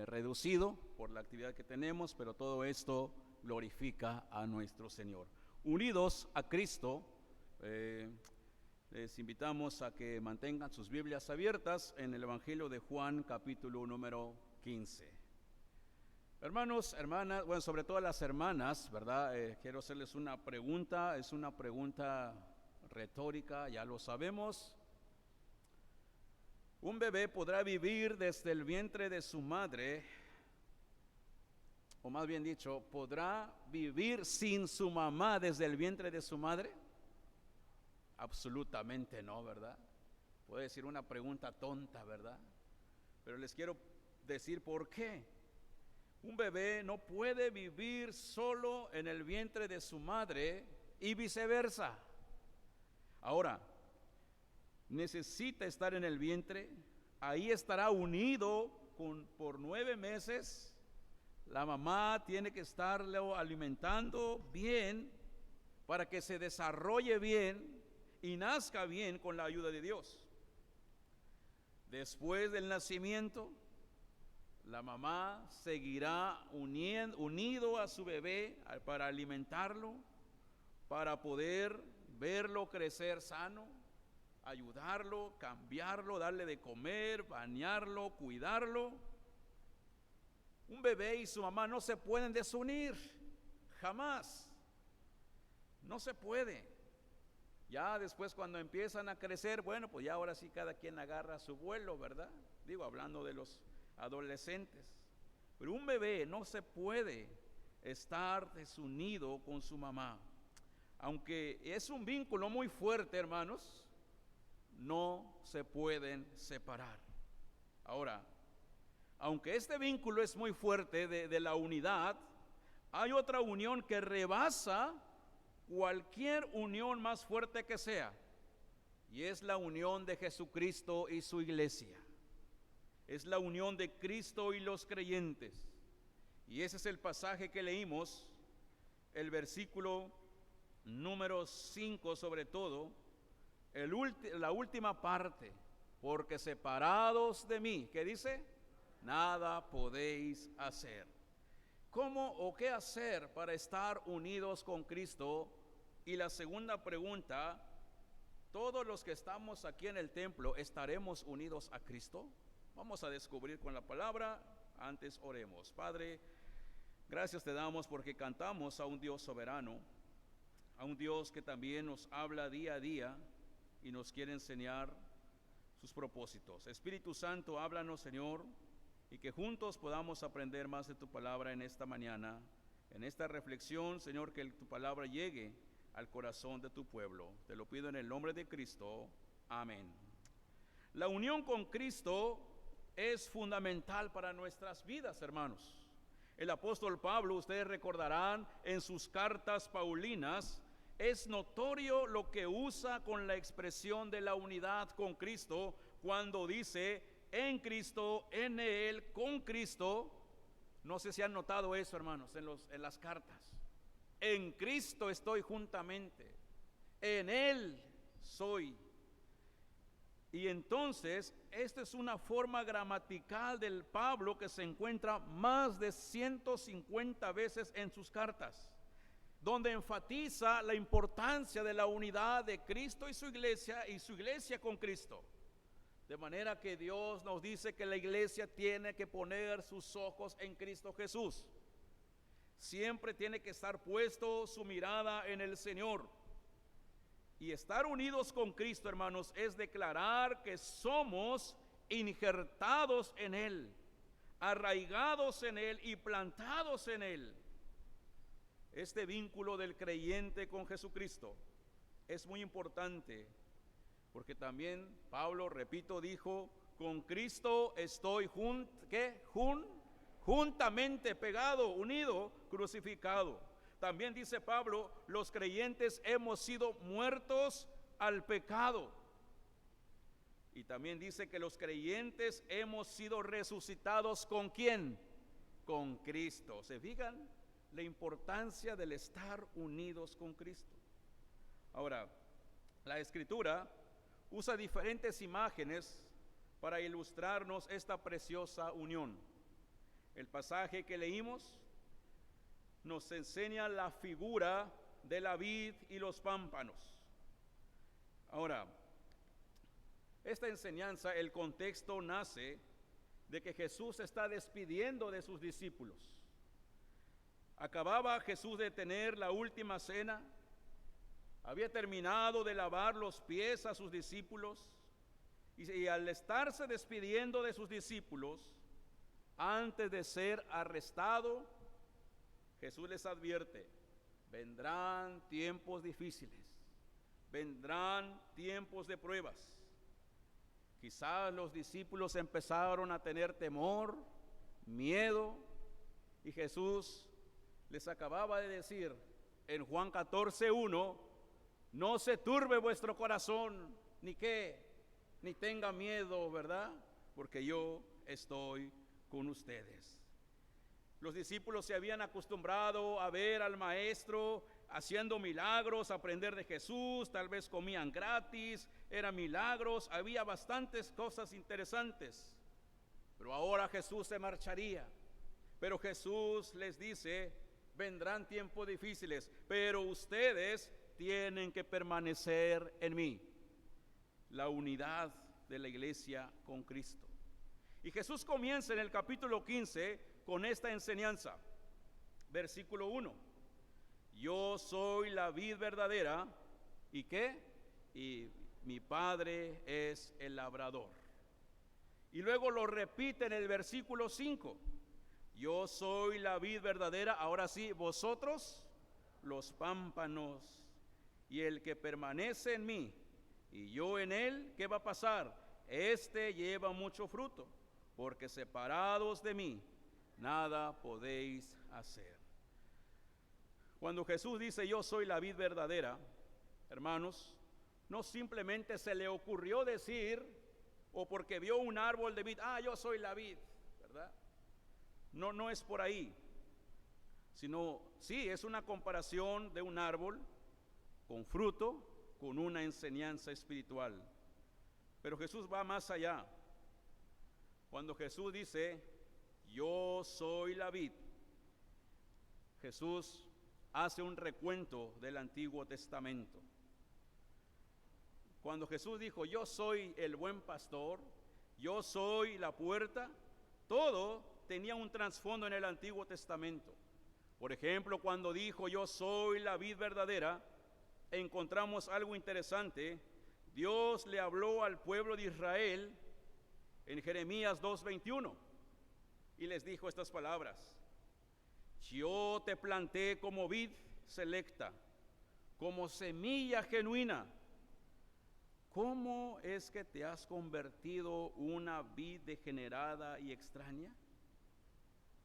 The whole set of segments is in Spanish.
reducido por la actividad que tenemos, pero todo esto glorifica a nuestro Señor. Unidos a Cristo, les invitamos a que mantengan sus Biblias abiertas en el Evangelio de Juan, capítulo número 15. Hermanos, hermanas, bueno, sobre todo las hermanas, ¿verdad? Quiero hacerles una pregunta, es una pregunta retórica, ya lo sabemos. ¿Un bebé podrá vivir desde el vientre de su madre? O más bien dicho, ¿podrá vivir sin su mamá desde el vientre de su madre? Absolutamente no, ¿verdad? Puede decir una pregunta tonta, ¿verdad? Pero les quiero decir por qué. Un bebé no puede vivir solo en el vientre de su madre y viceversa. Ahora, necesita estar en el vientre, ahí estará unido por 9 meses. La mamá tiene que estarlo alimentando bien para que se desarrolle bien y nazca bien con la ayuda de Dios. Después del nacimiento, la mamá seguirá unido a su bebé para alimentarlo, para poder verlo crecer sano, ayudarlo, cambiarlo, darle de comer, bañarlo, cuidarlo. Un bebé y su mamá no se pueden desunir, jamás. No se puede. Ya después cuando empiezan a crecer, bueno, pues ya ahora sí cada quien agarra su vuelo, ¿verdad? Digo, hablando de los adolescentes. Pero un bebé no se puede estar desunido con su mamá. Aunque es un vínculo muy fuerte, hermanos, no se pueden separar. Ahora, aunque este vínculo es muy fuerte de la unidad, hay otra unión que rebasa cualquier unión más fuerte que sea, y es la unión de Jesucristo y su iglesia. Es la unión de Cristo y los creyentes. Y ese es el pasaje que leímos, el versículo número 5 sobre todo, la última parte, porque separados de mí, ¿qué dice? Nada podéis hacer. ¿Cómo o qué hacer para estar unidos con Cristo? Y la segunda pregunta, ¿todos los que estamos aquí en el templo estaremos unidos a Cristo? Vamos a descubrir con la palabra. Antes oremos. Padre, gracias te damos porque cantamos a un Dios soberano, a un Dios que también nos habla día a día y nos quiere enseñar sus propósitos. Espíritu Santo, háblanos, Señor, y que juntos podamos aprender más de tu palabra en esta mañana, en esta reflexión, Señor, que tu palabra llegue al corazón de tu pueblo. Te lo pido en el nombre de Cristo. Amén. La unión con Cristo es fundamental para nuestras vidas, hermanos. El apóstol Pablo, ustedes recordarán, en sus cartas paulinas, es notorio lo que usa con la expresión de la unidad con Cristo cuando dice: en Cristo, en Él, con Cristo. No sé si han notado eso, hermanos, en las cartas. En Cristo estoy juntamente, en Él soy. Y entonces, esta es una forma gramatical del Pablo que se encuentra más de 150 veces en sus cartas, donde enfatiza la importancia de la unidad de Cristo y su iglesia con Cristo. De manera que Dios nos dice que la iglesia tiene que poner sus ojos en Cristo Jesús. Siempre tiene que estar puesto su mirada en el Señor. Y estar unidos con Cristo, hermanos, es declarar que somos injertados en Él, arraigados en Él y plantados en Él. Este vínculo del creyente con Jesucristo es muy importante, porque también Pablo, repito, dijo: con Cristo estoy juntamente pegado, unido, crucificado. También dice Pablo, los creyentes hemos sido muertos al pecado. Y también dice que los creyentes hemos sido resucitados, ¿con quién? Con Cristo. ¿Se fijan la importancia del estar unidos con Cristo? Ahora, la Escritura usa diferentes imágenes para ilustrarnos esta preciosa unión. El pasaje que leímos nos enseña la figura de la vid y los pámpanos. Ahora, esta enseñanza, el contexto nace de que Jesús está despidiendo de sus discípulos. Acababa Jesús de tener la última cena, había terminado de lavar los pies a sus discípulos, y al estarse despidiendo de sus discípulos, antes de ser arrestado, Jesús les advierte: vendrán tiempos difíciles, vendrán tiempos de pruebas. Quizás los discípulos empezaron a tener temor, miedo, y Jesús les acababa de decir en Juan 14:1: no se turbe vuestro corazón, ni tenga miedo, ¿verdad? Porque yo estoy con ustedes. Los discípulos se habían acostumbrado a ver al maestro haciendo milagros, aprender de Jesús, tal vez comían gratis, eran milagros, había bastantes cosas interesantes. Pero ahora Jesús se marcharía. Pero Jesús les dice: vendrán tiempos difíciles, pero ustedes tienen que permanecer en mí. La unidad de la iglesia con Cristo. Y Jesús comienza en el capítulo 15 con esta enseñanza. Versículo 1: yo soy la vid verdadera, ¿y qué? Y mi Padre es el labrador. Y luego lo repite en el versículo 5: yo soy la vid verdadera, ahora sí, vosotros los pámpanos, y el que permanece en mí y yo en él, ¿qué va a pasar? Este lleva mucho fruto, porque separados de mí nada podéis hacer. Cuando Jesús dice yo soy la vid verdadera, hermanos, no simplemente se le ocurrió decir, o porque vio un árbol de vid, yo soy la vid, ¿verdad? No es por ahí, sino sí, es una comparación de un árbol con fruto, con una enseñanza espiritual. Pero Jesús va más allá. Cuando Jesús dice yo soy la vid, Jesús hace un recuento del Antiguo Testamento. Cuando Jesús dijo yo soy el buen pastor, yo soy la puerta, todo tenía un trasfondo en el Antiguo Testamento. Por ejemplo, cuando dijo yo soy la vid verdadera, encontramos algo interesante. Dios le habló al pueblo de Israel en Jeremías 2:21 y les dijo estas palabras: yo te planté como vid selecta, como semilla genuina. ¿Cómo es que te has convertido una vid degenerada y extraña?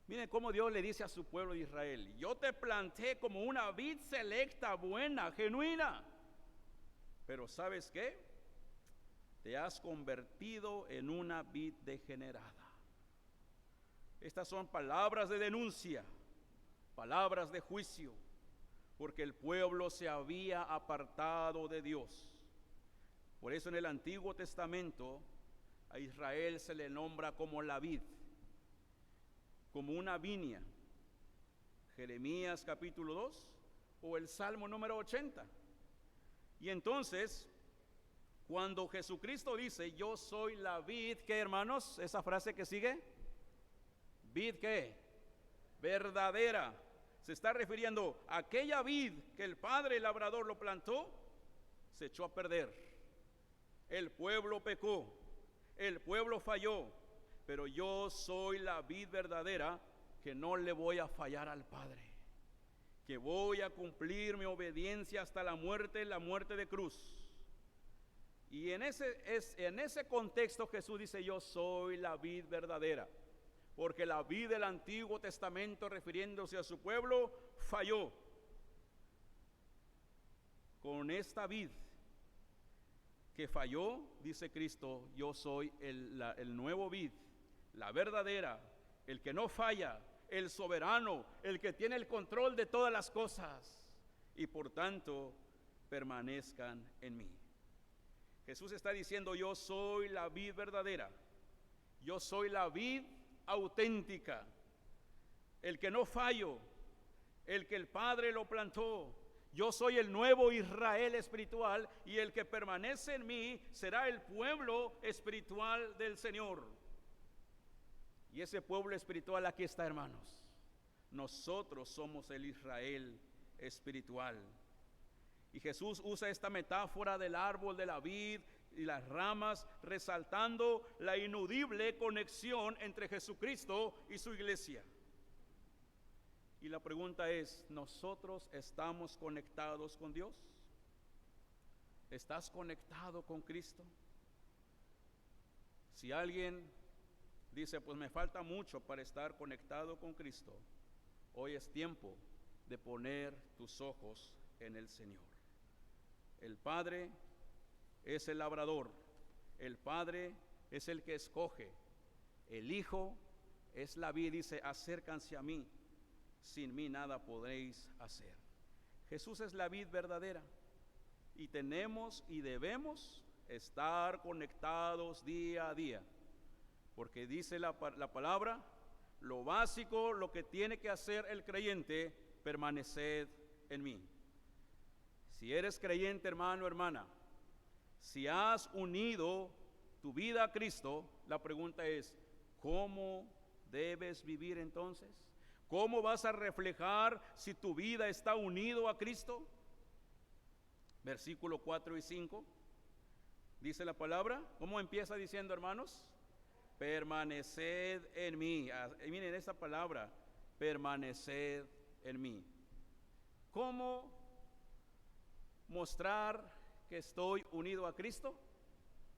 Miren cómo Dios le dice a su pueblo de Israel: yo te planté como una vid selecta, buena, genuina. Pero ¿sabes qué? Te has convertido en una vid degenerada. Estas son palabras de denuncia, palabras de juicio, porque el pueblo se había apartado de Dios. Por eso en el Antiguo Testamento a Israel se le nombra como la vid, como una viña. Jeremías capítulo 2 o el Salmo número 80. Y entonces, cuando Jesucristo dice yo soy la vid, ¿qué, hermanos? Esa frase que sigue, vid ¿qué? Verdadera. Se está refiriendo a aquella vid que el Padre el labrador lo plantó, se echó a perder. El pueblo pecó, el pueblo falló, pero yo soy la vid verdadera, que no le voy a fallar al Padre, que voy a cumplir mi obediencia hasta la muerte de cruz. Y en ese contexto Jesús dice yo soy la vid verdadera, porque la vid del Antiguo Testamento, refiriéndose a su pueblo, falló. Con esta vid que falló, dice Cristo, yo soy el nuevo vid, la verdadera, el que no falla, el soberano, el que tiene el control de todas las cosas, y por tanto permanezcan en mí. Jesús está diciendo yo soy la vid verdadera, yo soy la vid auténtica, el que no fallo, el que el Padre lo plantó. Yo soy el nuevo Israel espiritual, y el que permanece en mí será el pueblo espiritual del Señor. Y ese pueblo espiritual aquí está, hermanos. Nosotros somos el Israel espiritual. Y Jesús usa esta metáfora del árbol de la vid y las ramas, resaltando la ineludible conexión entre Jesucristo y su iglesia. Y la pregunta es, ¿nosotros estamos conectados con Dios? ¿Estás conectado con Cristo? Si alguien dice, pues me falta mucho para estar conectado con Cristo, hoy es tiempo de poner tus ojos en el Señor. El Padre es el labrador, el Padre es el que escoge, el Hijo es la vid, dice, acércanse a mí, sin mí nada podréis hacer. Jesús es la vid verdadera, y tenemos y debemos estar conectados día a día, porque dice la palabra, lo básico, lo que tiene que hacer el creyente, permaneced en mí. Si eres creyente, hermano, hermana, si has unido tu vida a Cristo, la pregunta es, ¿cómo debes vivir entonces? ¿Cómo vas a reflejar si tu vida está unido a Cristo? Versículo 4 y 5, dice la palabra, ¿cómo empieza diciendo, hermanos? Permaneced en mí. Miren esta palabra, permaneced en mí. ¿Cómo mostrar que estoy unido a Cristo?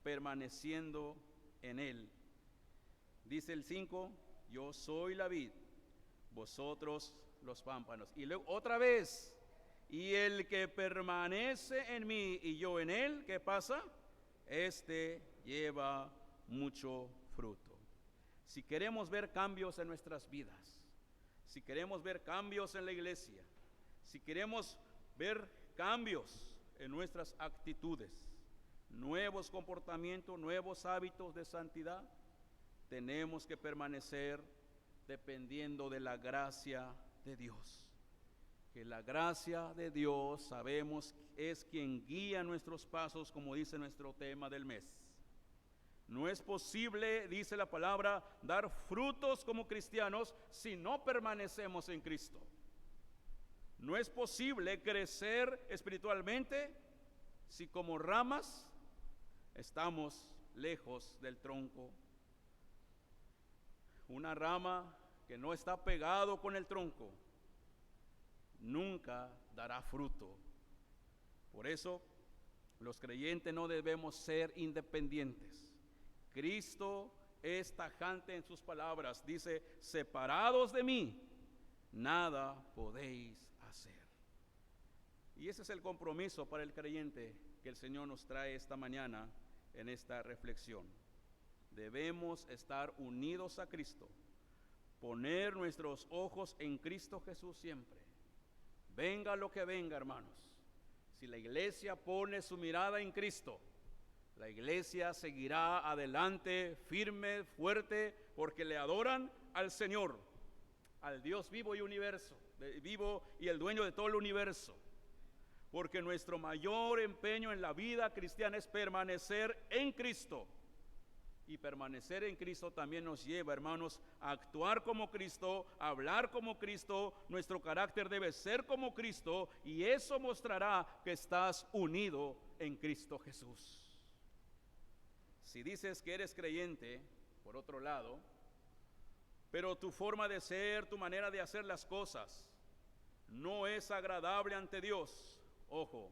Permaneciendo en Él. Dice el 5, yo soy la vid, vosotros los pámpanos. Y luego otra vez, y el que permanece en mí y yo en él, ¿qué pasa? Este lleva mucho fruto. Si queremos ver cambios en nuestras vidas, si queremos ver cambios en la iglesia, si queremos ver cambios en nuestras actitudes, nuevos comportamientos, nuevos hábitos de santidad, tenemos que permanecer dependiendo de la gracia de Dios. Que la gracia de Dios, sabemos, es quien guía nuestros pasos, como dice nuestro tema del mes. No es posible, dice la palabra, dar frutos como cristianos si no permanecemos en Cristo. No es posible crecer espiritualmente si como ramas estamos lejos del tronco. Una rama que no está pegado con el tronco nunca dará fruto. Por eso los creyentes no debemos ser independientes. Cristo es tajante en sus palabras, dice, separados de mí, nada podéis hacer. Y ese es el compromiso para el creyente que el Señor nos trae esta mañana en esta reflexión. Debemos estar unidos a Cristo, poner nuestros ojos en Cristo Jesús siempre. Venga lo que venga, hermanos. Si la iglesia pone su mirada en Cristo, la iglesia seguirá adelante, firme, fuerte, porque le adoran al Señor, al Dios vivo y vivo y el dueño de todo el universo. Porque nuestro mayor empeño en la vida cristiana es permanecer en Cristo. Y permanecer en Cristo también nos lleva, hermanos, a actuar como Cristo, a hablar como Cristo. Nuestro carácter debe ser como Cristo, y eso mostrará que estás unido en Cristo Jesús. Si dices que eres creyente, por otro lado, pero tu forma de ser, tu manera de hacer las cosas, no es agradable ante Dios, ojo,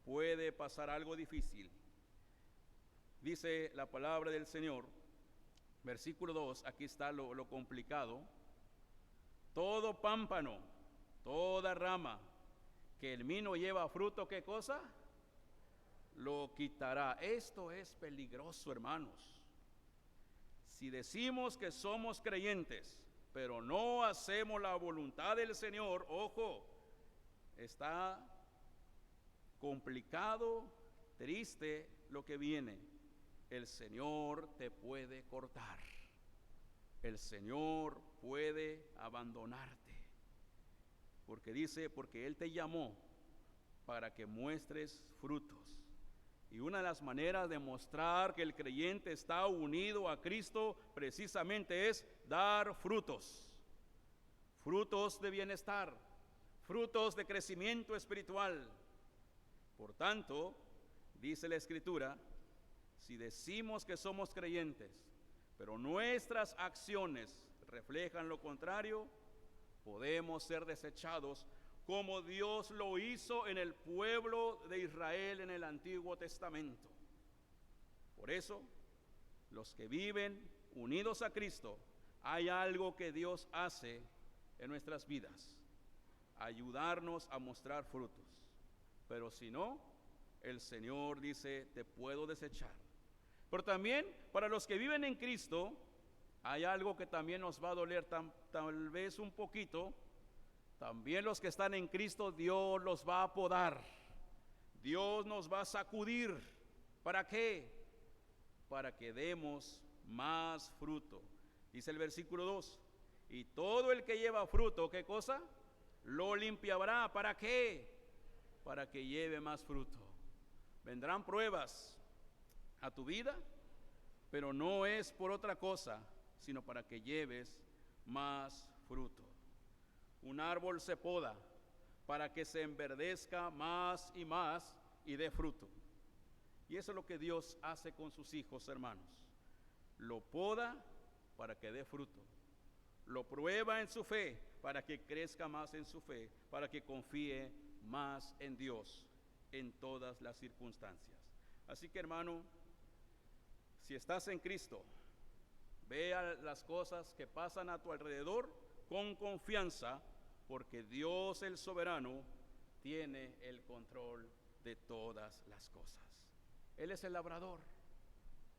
puede pasar algo difícil. Dice la palabra del Señor, versículo 2, aquí está lo complicado. Todo pámpano, toda rama que en mí no lleva fruto, ¿qué cosa? Lo quitará. Esto es peligroso, hermanos. Si decimos que somos creyentes, pero no hacemos la voluntad del Señor, ojo, está complicado, triste lo que viene. El Señor te puede cortar. el Señor puede abandonarte. Porque dice, porque Él te llamó para que muestres frutos. Y una de las maneras de mostrar que el creyente está unido a Cristo precisamente es dar frutos. Frutos de bienestar, frutos de crecimiento espiritual. Por tanto, dice la Escritura, si decimos que somos creyentes, pero nuestras acciones reflejan lo contrario, podemos ser desechados como Dios lo hizo en el pueblo de Israel en el Antiguo Testamento. Por eso, los que viven unidos a Cristo, hay algo que Dios hace en nuestras vidas, ayudarnos a mostrar frutos. Pero si no, el Señor dice, te puedo desechar. Pero también para los que viven en Cristo, hay algo que también nos va a doler tal vez un poquito. También los que están en Cristo, Dios los va a podar. Dios nos va a sacudir. ¿Para qué? Para que demos más fruto. Dice el versículo 2. Y todo el que lleva fruto, ¿qué cosa? Lo limpiará. ¿Para qué? Para que lleve más fruto. Vendrán pruebas a tu vida, pero no es por otra cosa, sino para que lleves más fruto. Un árbol se poda para que se enverdezca más y dé fruto. Y eso es lo que Dios hace con sus hijos, hermanos. Lo poda para que dé fruto. Lo prueba en su fe para que crezca más en su fe, para que confíe más en Dios en todas las circunstancias. Así que, hermano, si estás en Cristo, vea las cosas que pasan a tu alrededor con confianza, porque Dios el soberano tiene el control de todas las cosas. Él es el labrador,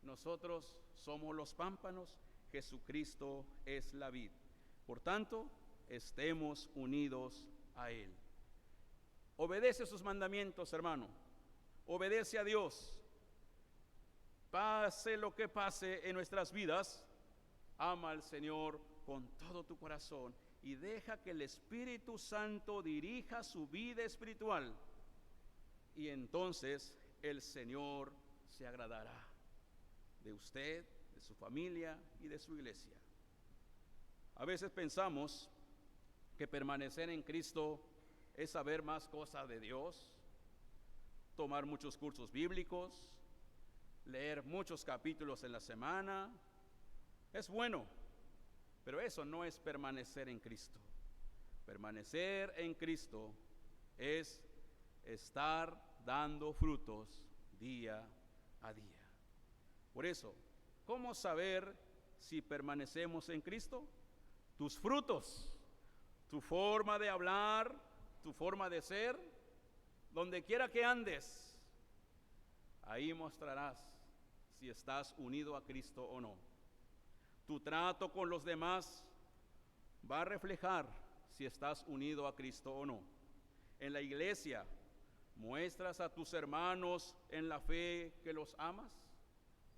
nosotros somos los pámpanos, Jesucristo es la vid. Por tanto, estemos unidos a Él. Obedece sus mandamientos, hermano. Obedece a Dios. Pase lo que pase en nuestras vidas, ama al Señor con todo tu corazón y deja que el Espíritu Santo dirija su vida espiritual. Y entonces el Señor se agradará de usted, de su familia y de su iglesia. A veces pensamos que permanecer en Cristo es saber más cosas de Dios, tomar muchos cursos bíblicos, leer muchos capítulos en la semana. Es bueno, pero eso no es permanecer en Cristo. Permanecer en Cristo es estar dando frutos día a día. Por eso, ¿cómo saber si permanecemos en Cristo? Tus frutos, tu forma de hablar, tu forma de ser, donde quiera que andes, ahí mostrarás si estás unido a Cristo o no. Tu trato con los demás va a reflejar si estás unido a Cristo o no. En la iglesia, ¿muestras a tus hermanos en la fe que los amas?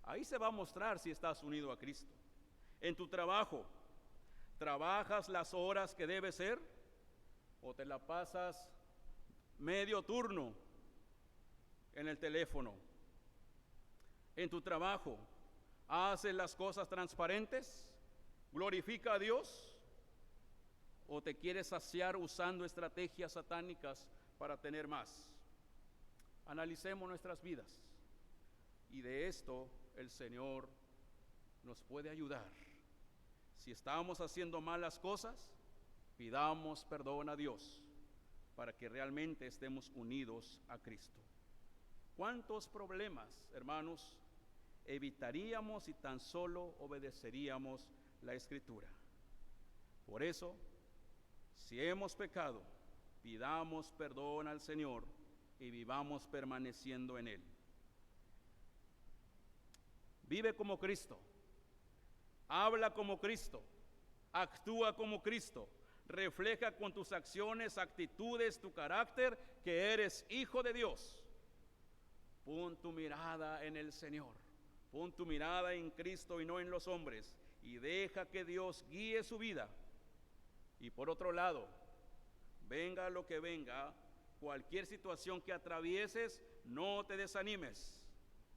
Ahí se va a mostrar si estás unido a Cristo. En tu trabajo, ¿trabajas las horas que debe ser? ¿O te la pasas medio turno en el teléfono? En tu trabajo, ¿haces las cosas transparentes? ¿Glorifica a Dios? ¿O te quieres saciar usando estrategias satánicas para tener más? Analicemos nuestras vidas y de esto el Señor nos puede ayudar. Si estamos haciendo malas cosas, pidamos perdón a Dios para que realmente estemos unidos a Cristo. ¿Cuántos problemas, hermanos, evitaríamos si tan solo obedeceríamos la Escritura? Por eso, si hemos pecado, pidamos perdón al Señor y vivamos permaneciendo en Él. Vive como Cristo, habla como Cristo, actúa como Cristo, refleja con tus acciones, actitudes, tu carácter que eres hijo de Dios. Pon tu mirada en el Señor, pon tu mirada en Cristo y no en los hombres, y deja que Dios guíe su vida. Y por otro lado, venga lo que venga, cualquier situación que atravieses, no te desanimes.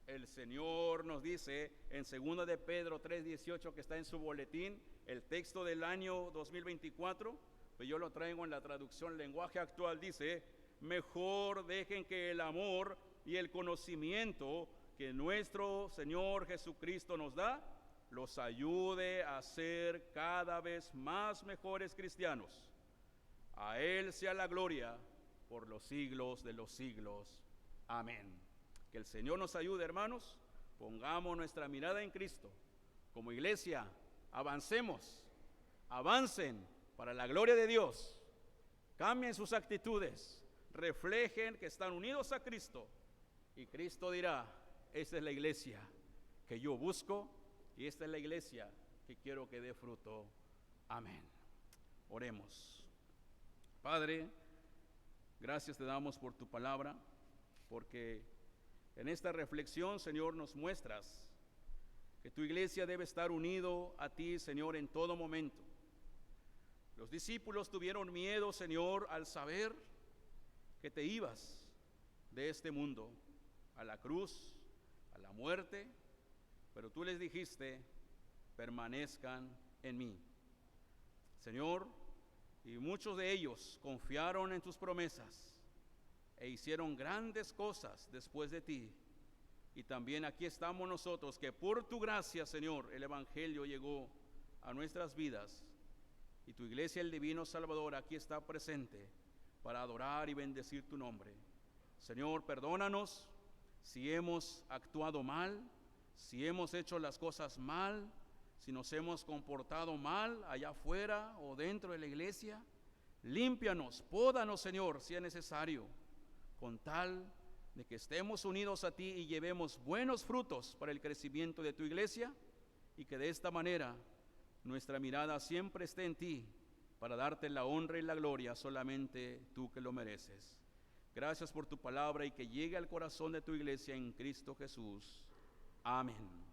El Señor nos dice en 2 de Pedro 3:18, que está en su boletín, el texto del año 2024, pues yo lo traigo en la traducción lenguaje actual, dice: mejor dejen que el amor y el conocimiento que nuestro Señor Jesucristo nos da, los ayude a ser cada vez más mejores cristianos. A Él sea la gloria por los siglos de los siglos. Amén. Que el Señor nos ayude, hermanos. Pongamos nuestra mirada en Cristo. Como iglesia, avancemos, avancen para la gloria de Dios. Cambien sus actitudes, reflejen que están unidos a Cristo. Y Cristo dirá: esta es la iglesia que yo busco y esta es la iglesia que quiero que dé fruto. Amén. Oremos. Padre, gracias te damos por tu palabra, porque en esta reflexión, Señor, nos muestras que tu iglesia debe estar unido a ti, Señor, en todo momento. Los discípulos tuvieron miedo, Señor, al saber que te ibas de este mundo a la cruz, a la muerte, pero tú les dijiste: permanezcan en mí. Señor, y muchos de ellos confiaron en tus promesas e hicieron grandes cosas después de ti. Y también aquí estamos nosotros, que por tu gracia, Señor, el Evangelio llegó a nuestras vidas. Y tu iglesia, el Divino Salvador, aquí está presente para adorar y bendecir tu nombre. Señor, perdónanos si hemos actuado mal, si hemos hecho las cosas mal, si nos hemos comportado mal allá afuera o dentro de la iglesia. Límpianos, pódanos, Señor, si es necesario, con tal de que estemos unidos a ti y llevemos buenos frutos para el crecimiento de tu iglesia, y que de esta manera nuestra mirada siempre esté en ti, para darte la honra y la gloria, solamente tú que lo mereces. Gracias por tu palabra, y que llegue al corazón de tu iglesia en Cristo Jesús. Amén.